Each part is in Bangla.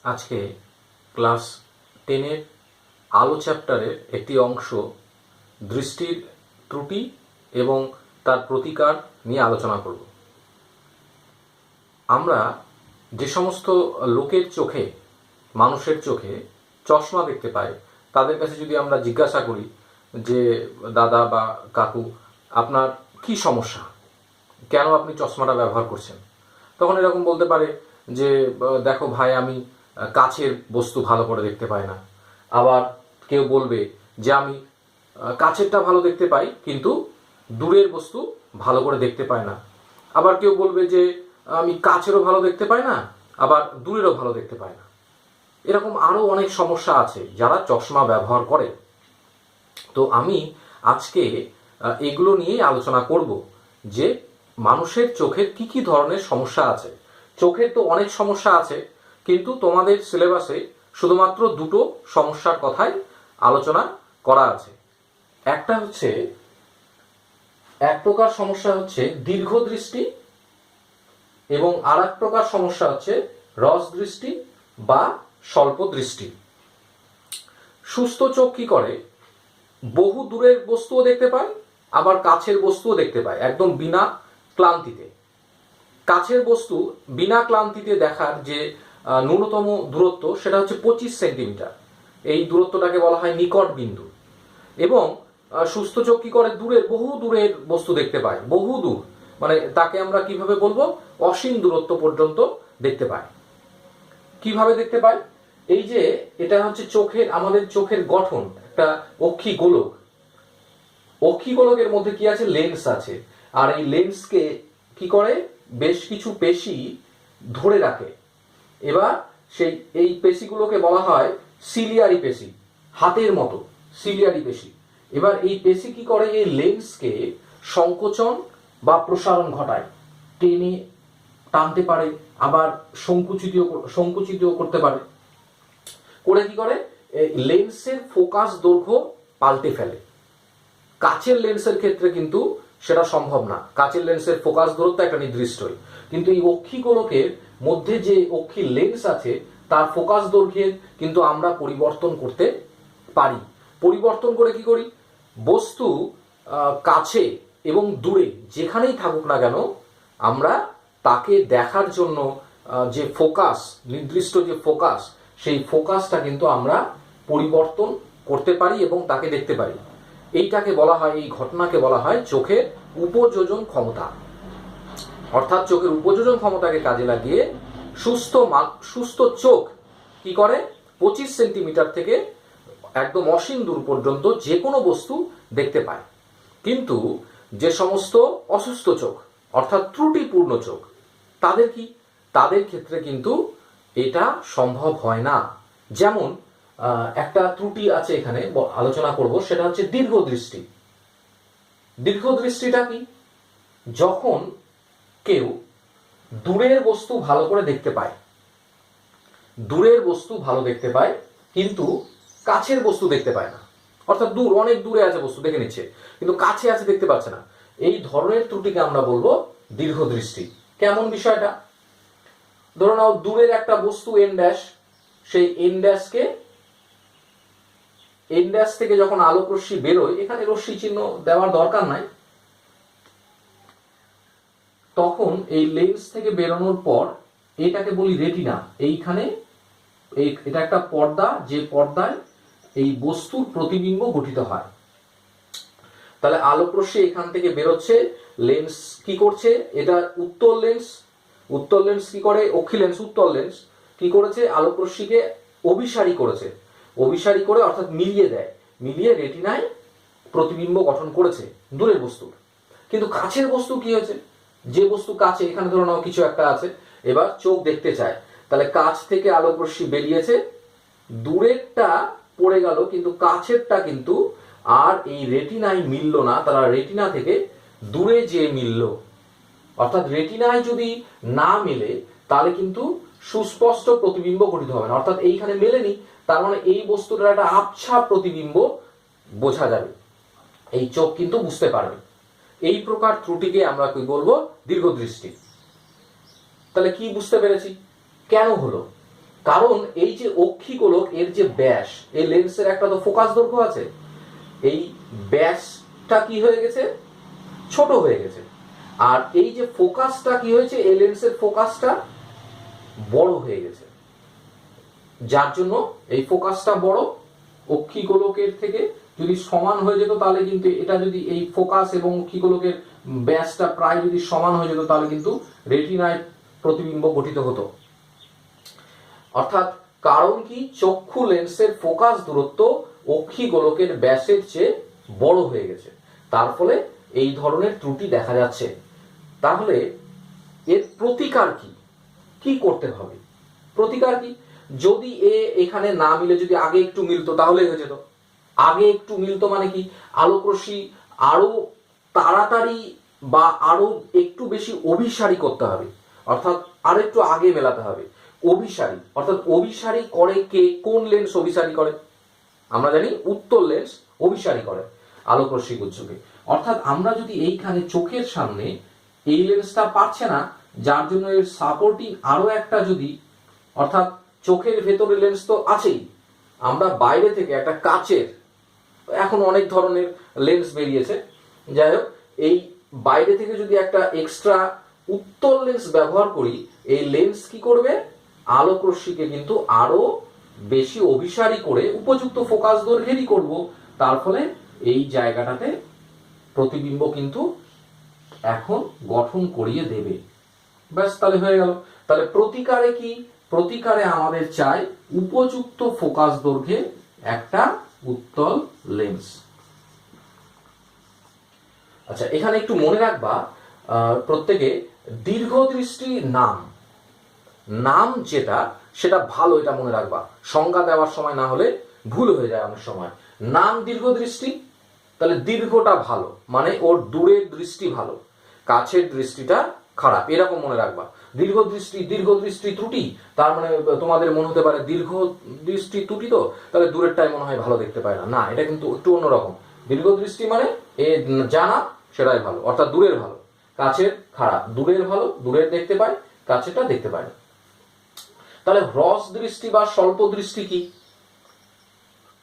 আজকে ক্লাস 10-এর আলো চ্যাপ্টারের একটি অংশ দৃষ্টির ত্রুটি এবং তার প্রতিকার নিয়ে আলোচনা করব। আমরা যে সমস্ত লোকের চোখে, মানুষের চোখে চশমা দেখতে পাই, তাদের কাছে যদি আমরা জিজ্ঞাসা করি যে দাদা বা কাকু, আপনার কি সমস্যা, কেন আপনি চশমাটা ব্যবহার করছেন, তখন এরকম বলতে পারে যে দেখো ভাই, আমি কাছের বস্তু ভালো করে দেখতে পাই না। আবার কেউ বলবে যে আমি কাছেরটা ভালো দেখতে পাই কিন্তু দূরের বস্তু ভালো করে দেখতে পাই না। আবার কেউ বলবে যে আমি কাছেরও ভালো দেখতে পাই না, আবার দূরেরও ভালো দেখতে পাই না। এরকম আরও অনেক সমস্যা আছে যারা চশমা ব্যবহার করে। তো আমি আজকে এগুলো নিয়েই আলোচনা করব যে মানুষের চোখের কি কি ধরনের সমস্যা আছে। চোখের তো অনেক সমস্যা আছে, কিন্তু তোমাদের সিলেবাসে শুধুমাত্র দুটো সমস্যার কথাই আলোচনা করা আছে। একটা হচ্ছে, এক প্রকার সমস্যা হচ্ছে দীর্ঘ দৃষ্টি, এবং আর এক প্রকার সমস্যা হচ্ছে হ্রস্ব দৃষ্টি বা স্বল্প দৃষ্টি। সুস্থ চোখ কি করে, বহু দূরের বস্তুও দেখতে পায়, আবার কাছের বস্তুও দেখতে পায় একদম বিনা ক্লান্তিতে। কাছের বস্তু বিনা ক্লান্তিতে দেখার যে ন্যূনতম দূরত্ব, সেটা হচ্ছে 25 সেন্টিমিটার। এই দূরত্বটাকে বলা হয় নিকট বিন্দু। এবং সুস্থ চোখ কি করে, বহু দূরের বস্তু দেখতে পায়, বহু দূর, মানে তাকে আমরা কিভাবে বলবো, অসীম দূরত্ব পর্যন্ত দেখতে পায়। কিভাবে দেখতে পায়? এই যে এটা হচ্ছে চোখের, আমাদের চোখের গঠন, একটা অক্ষি গোলক। অক্ষি গোলকের মধ্যে কি আছে, লেন্স আছে। আর এই লেন্সকে কি করে, বেশ কিছু পেশি ধরে রাখে। এবার এই পেশিগুলোকে বলা হয় সিলিয়ারি পেশি, হাতের মতো সিলিয়ারি পেশি। এবার এই পেশি কি করে, এই লেন্সকে সংকোচন বা প্রসারণ ঘটায়, টেনে টানতে পারে, আবার সংকুচিত করতে পারে। করে কি করে, লেন্সের ফোকাস দৈর্ঘ্য পাল্টে ফেলে। কাচের লেন্সের ক্ষেত্রে কিন্তু সেটা সম্ভব না। কাচের লেন্সের ফোকাস দূরত্ব একটা নির্দিষ্টই, কিন্তু এই অক্ষি গোলকের মধ্যে যে অক্ষি লেন্স আছে তার ফোকাস দৈর্ঘ্যের কিন্তু আমরা পরিবর্তন করতে পারি। পরিবর্তন করে কি করি, বস্তু কাছে এবং দূরে যেখানেই থাকুক না কেন, আমরা তাকে দেখার জন্য যে ফোকাস, নির্দিষ্ট যে ফোকাস, সেই ফোকাসটা কিন্তু আমরা পরিবর্তন করতে পারি এবং তাকে দেখতে পারি। এইটাকে বলা হয়, এই ঘটনাকে বলা হয় চোখের উপযোজন ক্ষমতা। অর্থাৎ চোখের উপযোজন ক্ষমতাকে কাজে লাগিয়ে সুস্থ চোখ কি করে, 25 সেন্টিমিটার থেকে একদম অসীম দূর পর্যন্ত যে কোনো বস্তু দেখতে পায়। কিন্তু যে সমস্ত অসুস্থ চোখ, অর্থাৎ ত্রুটিপূর্ণ চোখ, তাদের ক্ষেত্রে কিন্তু এটা সম্ভব হয় না। যেমন একটা ত্রুটি আছে এখানে আলোচনা করব, সেটা হচ্ছে দীর্ঘ দৃষ্টি। দীর্ঘ দৃষ্টিটা কি, যখন কেউ দূরের বস্তু ভালো করে দেখতে পায়, দূরের বস্তু ভালো দেখতে পায় কিন্তু কাছের বস্তু দেখতে পায় না। অর্থাৎ অনেক দূরে আছে বস্তু, দেখে নিচ্ছে, কিন্তু কাছে আছে দেখতে পাচ্ছে না। এই ধরনের ত্রুটিকে আমরা বলবো দীর্ঘ দৃষ্টি। কেমন বিষয়টা, ধরো নাও দূরের একটা বস্তু এন ড্যাশ, সেই এন ড্যাশ থেকে যখন আলোক রশ্মি বেরোয়, এখানে রশ্মি চিহ্ন দেওয়ার দরকার নাই, তখন এই লেন্স থেকে বেরোনোর পর এটাকে বলি রেটিনা। এইখানে এটা একটা পর্দা, যে পর্দায় এই বস্তুর প্রতিবিম্ব গঠিত হয়। তাহলে আলোক রশ্মি এখান থেকে বেরোচ্ছে, লেন্স কি করছে, এটা উত্তল লেন্স কি করে, অক্ষি লেন্স, উত্তল লেন্স কি করেছে, আলোক রশ্মিকে অভিসারী করে, অর্থাৎ মিলিয়ে রেটিনায় প্রতিবিম্ব গঠন করেছে দূরের বস্তুর। কিন্তু কাছের বস্তু কি হয়েছে, যে বস্তু কাছে, এখানে ধরো নাও কিছু একটা আছে, এবার চোখ দেখতে চায়, তাহলে কাছ থেকে আলোক রশ্মি বেরিয়েছে, দূরেরটা পড়ে গেল, কিন্তু কাছেরটা কিন্তু আর এই রেটিনায় মিলল না, তারা রেটিনা থেকে দূরে যে মিলল। অর্থাৎ রেটিনায় যদি না মেলে তাহলে কিন্তু সুস্পষ্ট প্রতিবিম্ব গঠিত হবে না। অর্থাৎ এইখানে মেলেনি, তার মানে এই বস্তুটার একটা আবছা প্রতিবিম্ব বোঝা যাবে, এই চোখ কিন্তু বুঝতে পারবে। এই প্রকার ত্রুটিকে আমরা কি বলবো, দীর্ঘদৃষ্টি। তাহলে কি বুঝতে পেরেছি, কেন হলো, কারণ এই যে অক্ষি গোলক এর যে ব্যাস, এই লেন্সের একটা তো ফোকাস দৈর্ঘ্য আছে, এই ব্যাসটা কি হয়ে গেছে, ছোট হয়ে গেছে। আর এই যে ফোকাসটা কি হয়েছে, এই লেন্সের ফোকাসটা বড় হয়ে গেছে, যার জন্য এই ফোকাসটা বড়। অক্ষি গোলকের থেকে যদি সমান হয়ে যেত তাহলে কিন্তু এটা, যদি এই ফোকাস এবং অক্ষি গোলকের ব্যাসটা প্রায় যদি সমান হয়ে যেত তাহলে কিন্তু রেটিনায় প্রতিবিম্ব গঠিত হতো। অর্থাৎ কারণ কি, চক্ষু লেন্সের ফোকাস দূরত্ব অক্ষি গোলকের ব্যাসের চেয়ে বড় হয়ে গেছে, তার ফলে এই ধরনের ত্রুটি দেখা যাচ্ছে। তাহলে এর প্রতিকার কি, কি করতে হবে? প্রতিকার কি, যদি এখানে না মিলে যদি আগে একটু মিলতো তাহলে হয়ে যেত। আগে একটু মিলতো মানে কি, আলোক রশ্মি আরো তাড়াতাড়ি বা আরো একটু বেশি অভিসারী করতে হবে, অর্থাৎ আরো একটু আগে মেলাতে হবে। অভিসারী অর্থাৎ অভিসারী করে কে, কোন লেন্স অভিসারী করে? আমরা জানি উত্তল লেন্স অভিসারী করে আলোক রশ্মি গুচ্ছকে। অর্থাৎ আমরা যদি এইখানে চোখের সামনে এই লেন্সটা পারছে না, যার জন্য এর সাপোর্টিং আরো একটা যদি, অর্থাৎ চোখের ভেতরে লেন্স তো আছেই, আমরা বাইরে থেকে একটা কাচের, এখন অনেক ধরনের লেন্স বেরিয়েছে, যাই হোক, এই বাইরে থেকে যদি একটা এক্সট্রা উত্তল লেন্স ব্যবহার করি, এই লেন্স কি করবে, আলোক রশ্মিকে কিন্তু আরো বেশি অভিসারী করে উপযুক্ত ফোকাস দৈর্ঘ্যেরই করব, তার ফলে এই জায়গাটাতে প্রতিবিম্ব কিন্তু এখন গঠন করিয়ে দেবে। ব্যাস, তাহলে হয়ে গেল। তাহলে প্রতিকারে কি, প্রতিকারে আমাদের চাই উপযুক্ত ফোকাস দৈর্ঘ্যে একটা উত্তল লেন্স। আচ্ছা, এখানে একটু মনে রাখবা প্রত্যেকে, দীর্ঘদৃষ্টি নাম, নাম যেটা সেটা ভালো, এটা মনে রাখবা, সংজ্ঞা দেওয়ার সময় না হলে ভুল হয়ে যায় অনেক সময়। নাম দীর্ঘদৃষ্টি, তাহলে দীর্ঘটা ভালো মানে ওর দূরের দৃষ্টি ভালো, কাছের দৃষ্টিটা খারাপ, এরকম মনে রাখবা। দীর্ঘদৃষ্টি ত্রুটি, তার মানে তোমাদের মনে হতে পারে দীর্ঘ দৃষ্টি ত্রুটি তো তাহলে দূরেরটাই মনে হয় ভালো দেখতে পায় না, না, এটা কিন্তু একটু অন্যরকম। দীর্ঘদৃষ্টি মানে এ জানা সেটাই ভালো, অর্থাৎ দূরের ভালো, কাছের খারাপ। দূরের ভালো, দূরের দেখতে পায়, কাছেরটা দেখতে পায় না। তাহলে হ্রস্ব দৃষ্টি বা স্বল্প দৃষ্টি কি?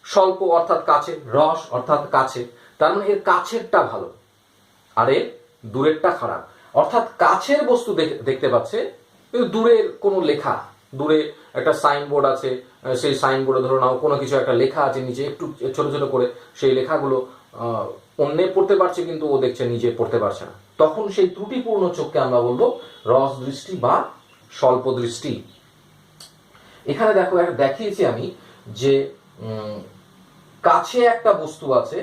স্বল্প অর্থাৎ কাছে, হ্রস্ব অর্থাৎ কাছে, তার মানে এর কাছেরটা ভালো আর এর দূরেরটা খারাপ। অর্থাৎ কাছের বস্তু দেখতে পাচ্ছে কিন্তু দূরের কোনো লেখা, দূরে একটা সাইনবোর্ড আছে, সেই সাইনবোর্ডে ধরো নাও কোনো কিছু একটা লেখা আছে নিচে একটু ছোট ছোট করে, সেই লেখাগুলো অন্যে পড়তে পারছে কিন্তু ও দেখছে নিজে পড়তে পারছে না, তখন সেই ত্রুটিপূর্ণ চোখকে আমরা বলবো হ্রস্ব দৃষ্টি বা স্বল্প দৃষ্টি। এখানে দেখো, দেখিয়েছি আমি যে কাছে একটা বস্তু আছে,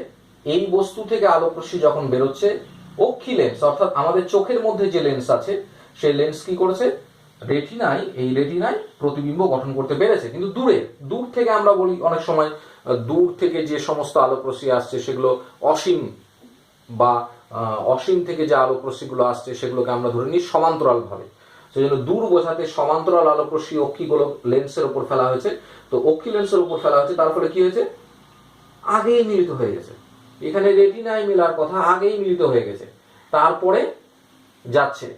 এই বস্তু থেকে আলোক রশ্মি যখন বেরোচ্ছে, অক্ষি লেন্স অর্থাৎ আমাদের চোখের মধ্যে যে লেন্স আছে সেই লেন্স কি করেছে, রেটিনায়, এই রেটিনায় প্রতিবিম্ব গঠন করতে পেরেছে। কিন্তু দূর থেকে আমরা বলি অনেক সময়, দূর থেকে যে সমস্ত আলোক রশ্মি আসছে সেগুলো অসীম, বা অসীম থেকে যে আলোক রশ্মিগুলো আসছে সেগুলোকে আমরা ধরে নিই সমান্তরাল ভাবে, সেই জন্য দূর বোঝাতে সমান্তরাল আলোক রশ্মি অক্ষিগুলো লেন্সের উপর ফেলা হয়েছে। তো অক্ষি লেন্সের উপর ফেলা হয়েছে, তার ফলে কি হয়েছে, আগেই মিলিত হয়ে গেছে। এখানে রেটিনায় মেলার কথা, আগেই মিলিত হয়ে গেছে, তারপরে যাচ্ছে।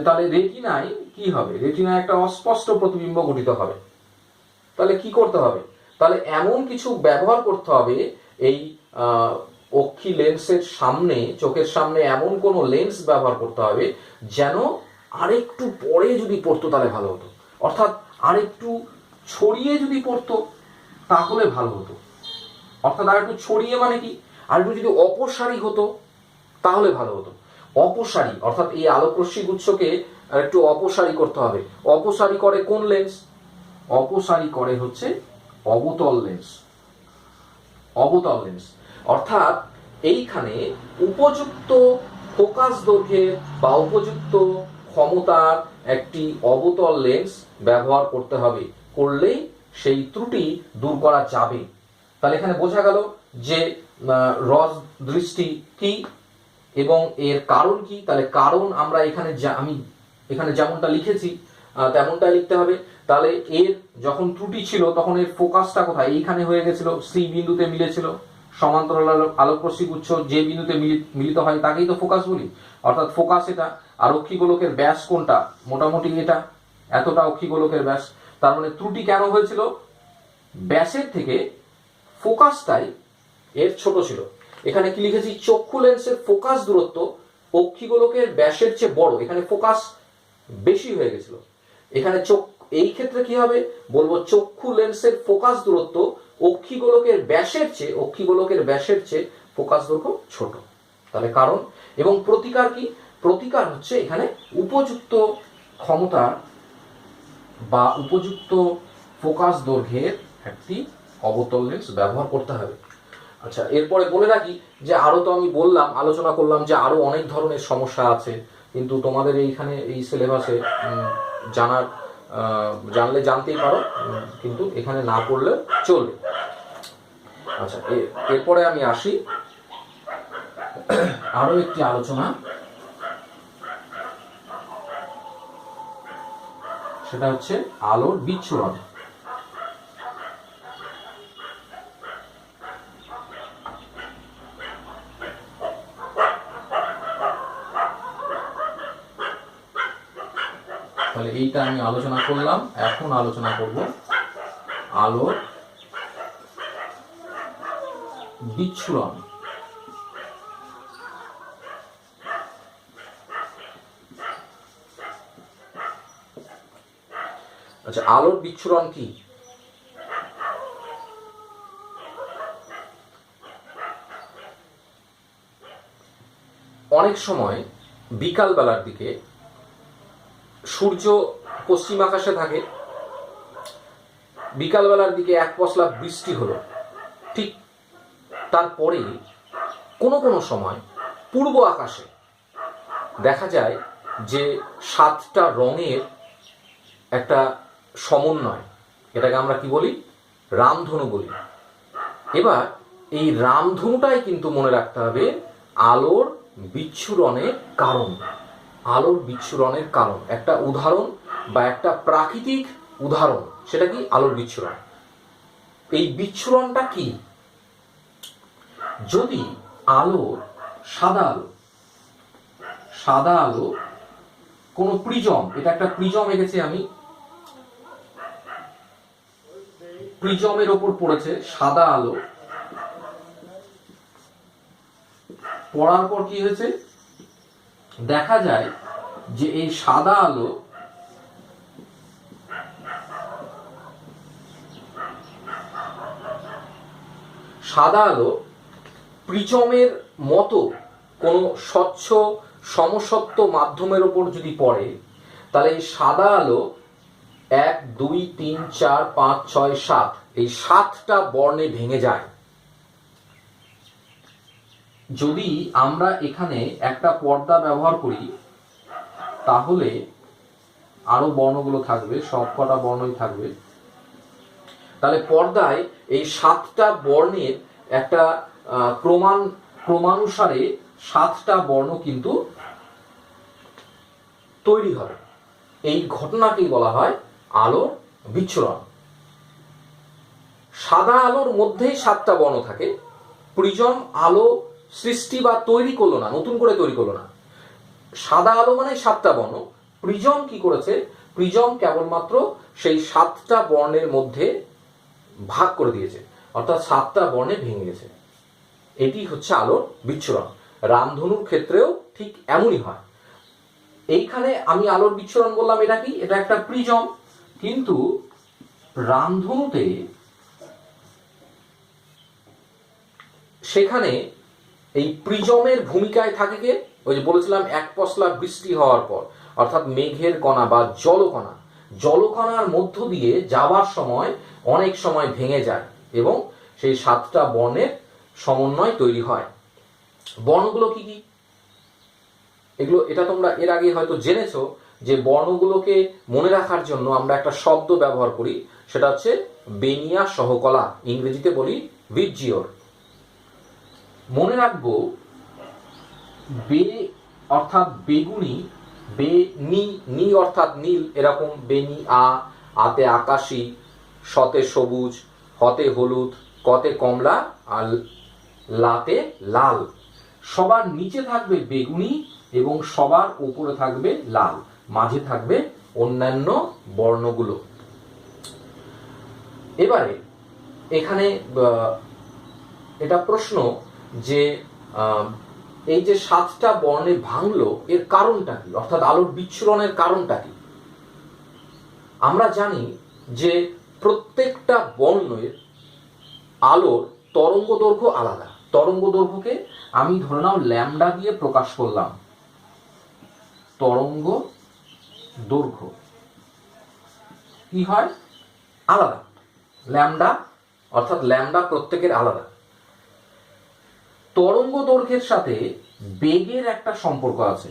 তাহলে রেটিনায় কি হবে, রেটিনায় একটা অস্পষ্ট প্রতিবিম্ব গঠিত হবে। তাহলে কি করতে হবে, তাহলে এমন কিছু ব্যবহার করতে হবে, এই অক্ষি লেন্সের সামনে, চোখের সামনে এমন কোনো লেন্স ব্যবহার করতে হবে যেন আরেকটু পরে যদি পড়তো তাহলে ভালো হতো, অর্থাৎ আরেকটু ছড়িয়ে যদি পড়তো তাহলে ভালো হতো। অর্থাৎ আরেকটু ছড়িয়ে মানে কি, আরেকটু যদি অপসারী হতো তাহলে ভালো হতো। অপসারী অর্থাৎ এই আলোক রশ্মি গুচ্ছকে একটু অপসারী করতে হবে। অপসারী করে কোন লেন্স, অপসারী করে হচ্ছে অবতল লেন্স। অবতল লেন্স অর্থাৎ এইখানে উপযুক্ত ফোকাস দৈর্ঘ্যের বা উপযুক্ত ক্ষমতার একটি অবতল লেন্স ব্যবহার করতে হবে, করলেই সেই ত্রুটি দূর করা যাবে। তাহলে এখানে বোঝা গেল যে হ্রস্ব দৃষ্টি কি এবং এর কারণ কি। তাহলে কারণ আমরা এখানে আমি এখানে যেমনটা লিখেছি তেমনটাই লিখতে হবে। তাহলে এর যখন ত্রুটি ছিল তখন এর ফোকাসটা কোথায়, এইখানে হয়ে গেছিল, সি বিন্দুতে মিলেছিল। সমান্তরাল আলোক রশ্মি গুচ্ছ যে বিন্দুতে মিলিত হয় তাকেই তো ফোকাস বলি, অর্থাৎ ফোকাস এটা। আর অক্ষিগোলকের ব্যাস কোনটা, মোটামুটি এটা, এতটা অক্ষিগোলকের ব্যাস। তার মানে ত্রুটি কেন হয়েছিল? ব্যাসের থেকে ফোকাসটাই এর ছোট ছিল। এখানে কি লিখেছি? চক্ষু লেন্সের ফোকাস দূরত্ব অক্ষিগোলকের ব্যাসের চেয়ে বড়, এখানে ফোকাস বেশি হয়ে গেছিল। এখানে এই ক্ষেত্রে কি হবে? বলবো চক্ষু লেন্সের ফোকাস দূরত্ব অক্ষিগোলকের ব্যাসের চেয়ে ফোকাস দৈর্ঘ্য ছোট। তাহলে কারণ। এবং প্রতিকার কি? প্রতিকার হচ্ছে এখানে উপযুক্ত ক্ষমতা বা উপযুক্ত ফোকাস দৈর্ঘ্যের একটি অবতল লেন্স ব্যবহার করতে হবে। আচ্ছা, এরপরে বলে রাখি যে আরো তো আমি বললাম, আলোচনা করলাম যে আরো অনেক ধরনের সমস্যা আছে, কিন্তু তোমাদের এইখানে এই সিলেবাসে জানলে জানতেই পারো, কিন্তু এখানে না পড়লে চলবে। আচ্ছা, এরপরে আমি আসি আরো একটি আলোচনা, সেটা হচ্ছে আলোর বিচ্ছুরণ। তাহলে এইটা আমি আলোচনা করলাম, এখন আলোচনা করব আলোর বিচ্ছুরণ। আচ্ছা, আলোর বিচ্ছুরণ কি? অনেক সময় বিকাল বেলার দিকে সূর্য পশ্চিম আকাশে থাকে, বিকালবেলার দিকে এক পশলা বৃষ্টি হলো, ঠিক তারপরে কোনো কোনো সময় পূর্ব আকাশে দেখা যায় যে 7টা রঙের একটা সমন্বয়, এটাকে আমরা কি বলি? রামধনু বলি। এবার এই রামধনুটাই কিন্তু মনে রাখতে হবে আলোর বিচ্ছুরণের কারণ। আলোর বিচ্ছুরণের কারণ একটা উদাহরণ বা একটা প্রাকৃতিক উদাহরণ, সেটা কি? আলোর বিচ্ছুরণ। এই বিচ্ছুরণটা কি? যদি আলোর সাদা আলো কোন প্রিজম, এটা একটা প্রিজম এঁকেছি আমি, প্রিজমের ওপর পড়েছে সাদা আলো, পড়ার পর কি হয়েছে? দেখা যায় যে এই সাদা আলো প্রিজমের মতো কোনো স্বচ্ছ সমসত্ব মাধ্যমের ওপর যদি পড়ে, তাহলে এই সাদা আলো 1 2 3 4 5 6 7 এই 7টা বর্ণে ভেঙে যায়। যদি আমরা এখানে একটা পর্দা ব্যবহার করি, তাহলে আরো বর্ণগুলো থাকবে, সবকটা বর্ণই থাকবে। তাহলে পর্দায় এই 7টা বর্ণের একটা ক্রমানুসারে 7টা বর্ণ কিন্তু তৈরি হবে। এই ঘটনাকেই বলা হয় আলোর বিচ্ছুরণ। সাদা আলোর মধ্যেই 7টা বর্ণ থাকে, প্রিজম আলো সৃষ্টি বা তৈরি করলো না, নতুন করে তৈরি করলো না। সাদা আলো মানে 7টা বর্ণ, প্রিজম কি করেছে? প্রিজম কেবলমাত্র সেই 7টা বর্ণের মধ্যে ভাগ করে দিয়েছে, অর্থাৎ 7টা বর্ণে ভেঙে গেছে। এটি হচ্ছে আলোর বিচ্ছুরণ। রামধনুর ক্ষেত্রেও ঠিক এমনই হয়। এইখানে আমি আলোর বিচ্ছুরণ বললাম, এটা কি? এটা একটা প্রিজম, কিন্তু রামধনুতে সেখানে এই প্রিজমের ভূমিকায় থাকে কে? ওই যে বলেছিলাম এক পশলা বৃষ্টি হওয়ার পর, অর্থাৎ মেঘের কণা বা জলকণার মধ্য দিয়ে যাওয়ার সময় অনেক সময় ভেঙে যায় এবং সেই 7টা বর্ণের সমন্বয় তৈরি হয়। বর্ণগুলো কি কি? এটা তোমরা এর আগে হয়তো জেনেছো যে বর্ণগুলোকে মনে রাখার জন্য আমরা একটা শব্দ ব্যবহার করি, সেটা হচ্ছে বেনিয়া সহকলা, ইংরেজিতে বলি ভিজিওর। মনে রাখবো বে অর্থাৎ বেগুনি, নি অর্থাৎ নীল, এরকম বেনি, আতে আকাশী, শতে সবুজ, হতে হলুদ, কতে কমলা, আর লাতে লাল। সবার নিচে থাকবে বেগুনি এবং সবার উপরে থাকবে লাল, মাঝে থাকবে অন্যান্য বর্ণগুলো। এবারে এখানে এটা প্রশ্ন যে এই যে 7টা বর্ণে ভাঙলো এর কারণটা কি, অর্থাৎ আলোর বিচ্ছুরণের কারণটা কি? আমরা জানি যে প্রত্যেকটা বর্ণের আলোর তরঙ্গ দৈর্ঘ্য আলাদা। তরঙ্গ দৈর্ঘ্যকে আমি ধরে নাও ল্যামডা দিয়ে প্রকাশ করলাম। তরঙ্গ দৈর্ঘ্য কি হয়? আলাদা। ল্যামডা অর্থাৎ ল্যামডা প্রত্যেকের আলাদা। তরঙ্গ দৈর্ঘ্যের সাথে বেগের একটা সম্পর্ক আছে।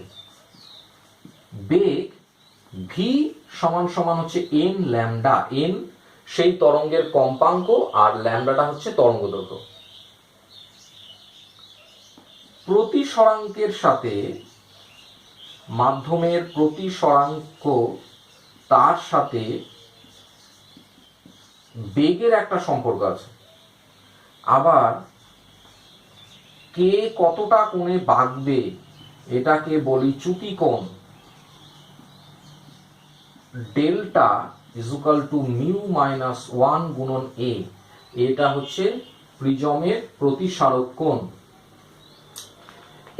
বেগ ভি সমান সমান হচ্ছে এন ল্যামডা। এন সেই তরঙ্গের কম্পাঙ্ক আর ল্যামডাটা হচ্ছে তরঙ্গ দৈর্ঘ্য। প্রতিসরাঙ্কের সাথে মাধ্যমের প্রতিসরাঙ্ক তার সাথে বেগের একটা সম্পর্ক আছে। আবার কে কতটা কোণে বাঁকবে এটাকে বলি চ্যুতি কোণ। Delta is equal to mu minus 1 গুণন এ। এটা হচ্ছে প্রিজমের প্রতিসারক কোণ।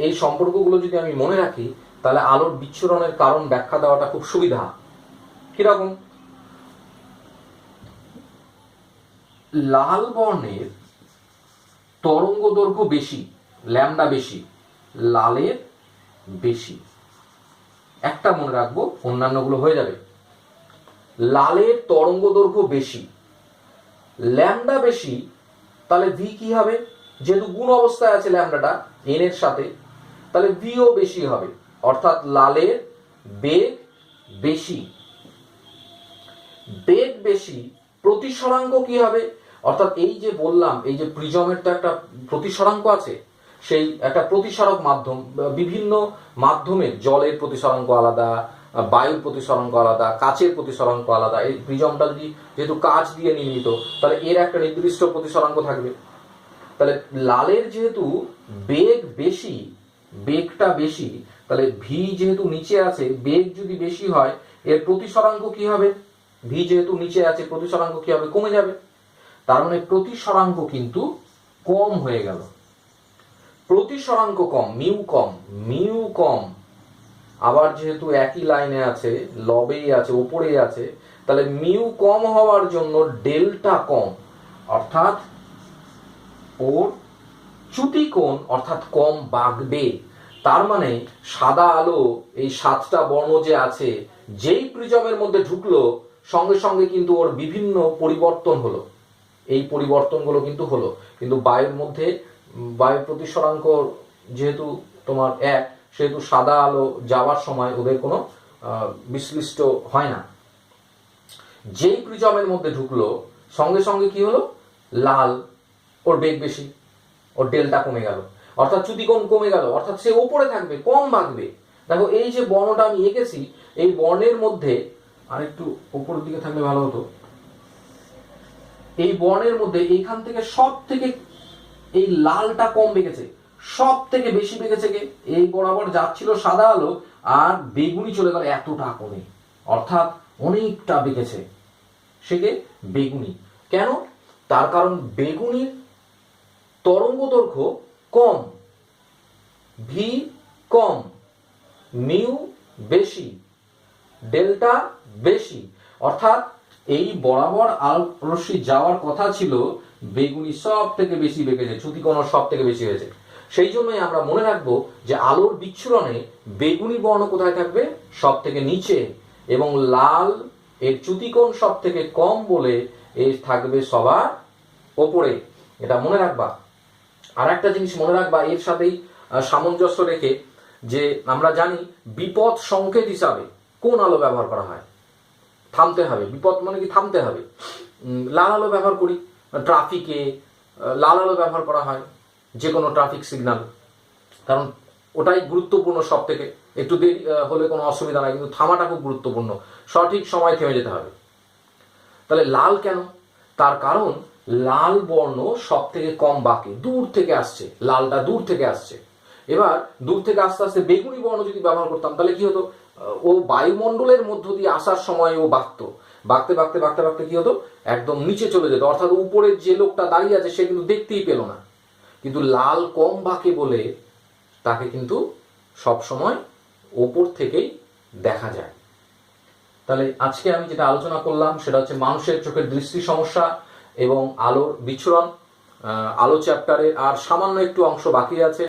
এই সম্পর্কগুলো যদি আমি মনে রাখি তাহলে আলোর বিচ্ছুরণের কারণ ব্যাখ্যা দেওয়াটা খুব সুবিধা। কিরকম? লাল বর্ণের তরঙ্গ দৈর্ঘ্য বেশি, ল্যামডা বেশি, লালের বেশি। একটা মনে রাখবো, অন্যান্যগুলো হয়ে যাবে। লালের তরঙ্গ দৈর্ঘ্য বেশি, ল্যামডা বেশি, তাহলে ভি কি হবে? যেহেতু গুণ অবস্থায় আছে ল্যামডাটা এন এর সাথে, তাহলে ভিও বেশি হবে, অর্থাৎ লালের বেগ বেশি। বেগ বেশি, প্রতিসরাঙ্ক কি হবে? অর্থাৎ এই যে বললাম, এই যে প্রিজমের তো একটা প্রতিসরাঙ্ক আছে, সেই একটা প্রতিসরক মাধ্যম, বিভিন্ন মাধ্যমের জলের প্রতিসরাঙ্ক আলাদা, বায়ুর প্রতিসরাঙ্ক আলাদা, কাচের প্রতিসরাঙ্ক আলাদা। এই প্রিজমটা যদি যেহেতু কাচ দিয়ে নির্মিত, তাহলে এর একটা নির্দিষ্ট প্রতিসরাঙ্ক থাকবে। তাহলে লালের যেহেতু বেগ বেশি, বেগটা বেশি, তাহলে ভি যেহেতু নিচে আছে, বেগ যদি বেশি হয় এর প্রতিসরাঙ্ক কি হবে? ভি যেহেতু নিচে আছে, প্রতিসরাঙ্ক কি হবে? কমে যাবে। তার মানে প্রতিসরাঙ্ক কিন্তু কম হয়ে গেল। প্রতিসরাঙ্ক কম, মিউ কম, মিউ কম। আবার যেহেতু একই লাইনে আছে, লবেই আছে, ওপরেই আছে, তাহলে মিউ কম হওয়ার জন্য ডেল্টা কম, অর্থাৎ ওর চ্যুতি কোণ অর্থাৎ কম বাঁকবে। তার মানে সাদা আলো এই 7টা বর্ণ যে আছে, যেই প্রিজমের মধ্যে ঢুকলো সঙ্গে সঙ্গে কিন্তু ওর বিভিন্ন পরিবর্তন হলো। এই পরিবর্তনগুলো কিন্তু হলো, কিন্তু বায়ুর মধ্যে বায়ু প্রতিসরাঙ্ক যেহেতু তোমার এক, সেহেতু সাদা আলো যাওয়ার সময় ওদের কোনো বিশ্লিষ্ট হয় না। যেই প্রিজমের মধ্যে ঢুকলো সঙ্গে সঙ্গে কি হলো? লাল, ওর বেগ বেশি, ওর ডেল্টা কমে গেল, অর্থাৎ চ্যুতিকোণ কমে গেল, অর্থাৎ সে উপরে থাকবে, কম বাঁকবে। দেখো এই যে বর্ণটা আমি এঁকেছি, এই বর্ণের মধ্যে আরেকটু উপরের দিকে থাকলে ভালো হতো। এই বর্ণের মধ্যে এইখান থেকে সব থেকে এই লালটা কম বেঁকেছে, সব থেকে বেশি বেঁকেছে কে? এই বরাবর যাচ্ছিল সাদা আলো, আর বেগুনি চলে গেল এতটা কোণে, অর্থাৎ অনেকটা বেঁকেছে। সে কে? বেগুনি। কেন? তার কারণ বেগুনির তরঙ্গ দৈর্ঘ্য কম, ভি কম, মিউ বেশি, ডেল্টা বেশি, অর্থাৎ এই বরাবর আলো রশ্মি যাওয়ার কথা ছিল, বেগুনি সব থেকে বেশি বেঁকেছে, চ্যুতিকোণ সব থেকে বেশি হয়েছে। সেই জন্যই আমরা মনে রাখবো যে আলোর বিচ্ছুরণে বেগুনি বর্ণ কোথায় থাকবে? সব থেকে নিচে, এবং লাল এর চ্যুতিকোণ সব থেকে কম বলে এর থাকবে সবার ওপরে। এটা মনে রাখবা। আর একটা জিনিস মনে রাখবা এর সাথেই সামঞ্জস্য রেখে, যে আমরা জানি বিপদ সংকেত হিসাবে কোন আলো ব্যবহার করা হয়? থামতে হবে। বিপদ মানে কি? থামতে হবে। লাল আলো ব্যবহার করি ট্রাফিকে, লাল আলো ব্যবহার করা হয় যে কোনো ট্রাফিক সিগন্যাল, কারণ ওটাই গুরুত্বপূর্ণ সব থেকে। একটু দেরি হলে কোনো অসুবিধা নাই, কিন্তু থামাটা খুব গুরুত্বপূর্ণ, সঠিক সময় থেমে যেতে হবে। তাহলে লাল কেন? তার কারণ লাল বর্ণ সব থেকে কম বাঁকে, দূর থেকে আসছে, লালটা দূর থেকে আসছে। এবার দূর থেকে আস্তে আস্তে বেগুনি বর্ণ যদি ব্যবহার করতাম তাহলে কি হতো? ও বায়ুমণ্ডলের মধ্য দিয়ে আসার সময় ও বাঁকত, বাঁকতে বাঁকতে বাঁকতে বাঁকতে কি হতো, একদম নিচে চলে যেত, অর্থাৎ উপরের যে লোকটা দাঁড়িয়ে আছে সে কিন্তু দেখতেই পেল না। কিন্তু লাল কম বাঁকে বলে তাকে কিন্তু সবসময় ওপর থেকেই দেখা যায়। তাহলে আজকে আমি যেটা আলোচনা করলাম সেটা হচ্ছে মানুষের চোখের দৃষ্টি সমস্যা এবং আলোর বিচ্ছুরণ। আলো চ্যাপ্টারে আর সামান্য একটু অংশ বাকি আছে।